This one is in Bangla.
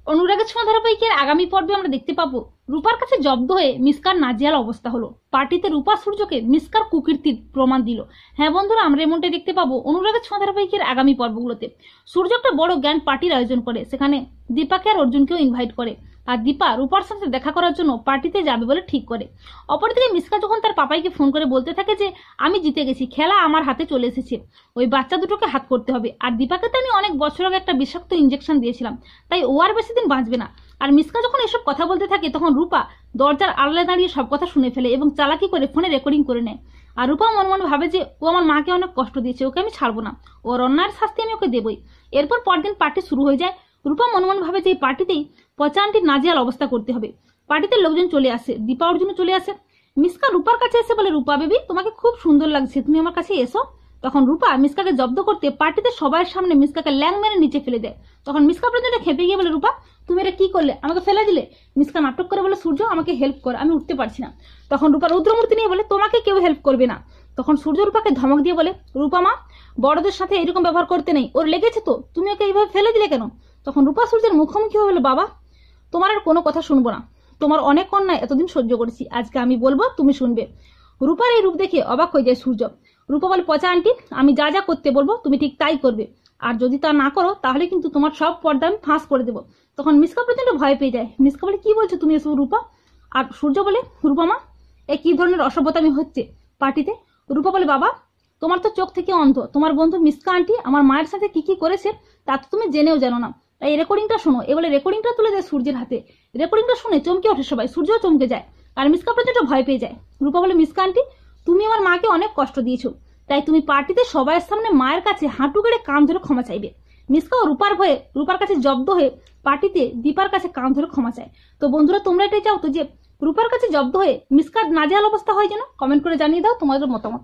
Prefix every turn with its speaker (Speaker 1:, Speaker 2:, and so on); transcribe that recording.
Speaker 1: অনুরাগের ছোঁয়া ধারাবাহিকের আগামী পর্বে আমরা দেখতে পাবো রূপার কাছে জব্দ হয়ে মিসকার নাজিয়াল অবস্থা হলো। পার্টিতে রূপা সূর্যকে মিসকার কুকীর্তির প্রমাণ দিল। হ্যাঁ বন্ধুরা, আমরা এমনটাই দেখতে পাবো অনুরাগের ছোঁয়া ধারাবাহিকের আগামী পর্বগুলোতে। সূর্য একটা বড় জ্ঞান পার্টির আয়োজন করে, সেখানে দীপাকে আর অর্জুনকেও ইনভাইট করে। আর দীপা রূপার সাথে দেখা করার জন্য পার্টিতে যাবে বলে ঠিক করে। অপরদিকে মিসকা যখন তার পাপাইকে ফোন করে বলতে থাকে যে আমি জিতে গেছি, খেলা আমার হাতে চলে এসেছে, ওই বাচ্চা দুটোকে হাত করতে হবে। আর দীপাকে তো আমি অনেক বছর আগে একটা বিষাক্ত ইঞ্জেকশন দিয়েছিলাম, তাই ও আর বেশি দিন বাঁচবে না। আর মিসকা যখন এসব কথা বলতে থাকে তখন রূপা দরজার আড়ালে দাঁড়িয়ে সব কথা শুনে ফেলে এবং চালাকি করে ফোনে রেকর্ডিং করে নেয়। আর রূপা মনে মনে ভাবে যে ও আমার মাকে অনেক কষ্ট দিয়েছে, ওকে আমি ছাড়বো না, ওর অন্যায়ের শাস্তি আমি ওকে দেবই। এরপর পরদিন পার্টি শুরু হয়ে যায়। রূপা মনে মনে ভাবে যে এই পার্টিতেই পচা আন্টির নাজিয়াল অবস্থা করতে হবে। পার্টিতে লোকজন চলে আসে, দীপা অর্জুন চলে আসে। মিসকা রূপার কাছে এসে বলে, রূপা বেবি তোমাকে খুব সুন্দর লাগছে, তুমি আমার কাছে এসো। তখন রূপা মিসকাকে জব্দ করতে পার্টিতে সবার সামনে মিসকাকে ল্যাং মেরে নিচে ফেলে দেয়। তখন মিসকা পর্যন্ত খেপে গিয়ে বলে, রূপা তুমি এটা কি করলে, আমাকে ফেলে দিলে। মিসকা নাটক করে বলে, সূর্য আমাকে হেল্প কর, আমি উঠতে পারছি না। তখন রূপা রুদ্রমূর্তি নিয়ে বলে, তোমাকে কেউ হেল্প করবে না। তখন সূর্য রূপাকে ধমক দিয়ে বলে, রূপা মা, বড়দের সাথে এরকম ব্যবহার করতে নেই, ওর লেগেছে তো, তুমি ওকে এইভাবে ফেলে দিলে কেন। তখন রূপা সূর্যের মুখোমুখি হয়ে বলে, বাবা তোমার আর কোনো কথা শুনবো না, তোমার অনেক অন্যায় এতদিন সহ্য করেছি, আজকে আমি বলবো তুমি শুনবে। রূপার এই রূপ দেখে অবাক হয়ে যায় সূর্য। রূপা বলে, পচা আন্টি আমি যা যা করতে বলবো তুমি ঠিক তাই করবে, আর যদি তা না করো তাহলে কিন্তু তোমার সব পর্দা আমি ফাঁস করে দেবো। তখন মিসকা প্রচন্ড ভয় পেয়ে যায়। মিসকা বলে, কি বলছো তুমি এসব রূপা। আর সূর্য বলে, রূপা মা এ কি ধরনের অসভ্যতামি হচ্ছে পার্টিতে। রূপা বলে, বাবা তোমার তো চোখ থেকে অন্ধ, তোমার বন্ধু মিসকা আন্টি আমার মায়ের সাথে কি কি করেছে তা তো তুমি জেনেও জানো না, তাই রেকর্ডিংটা শোনো। এগুলো রেকর্ডিংটা তুলে দেয় সূর্যের হাতে। রেকর্ডিংটা শুনে চমকে ওঠে সবাই, সূর্যও চমকে যায়। আর মিসকা প্রচন্ড ভয় পেয়ে যায়। রূপা বলে, মিসকা আন্টি তুমি আমার মাকে অনেক কষ্ট দিয়েছো, তাই তুমি পার্টিতে সবার সামনে মায়ের কাছে হাঁটু গেড়ে কান ধরে ক্ষমা চাইবে। মিসকাও রূপার ভয়ে রূপার কাছে জব্দ হয়ে পার্টিতে দীপার কাছে কান ধরে ক্ষমা চায়। তো বন্ধুরা তোমরা এটাই চাও তো যে রূপার কাছে জব্দ হয়ে মিসকার নাজেহাল অবস্থা হয় যেন? কমেন্ট করে জানিয়ে দাও তোমাদের মতামত।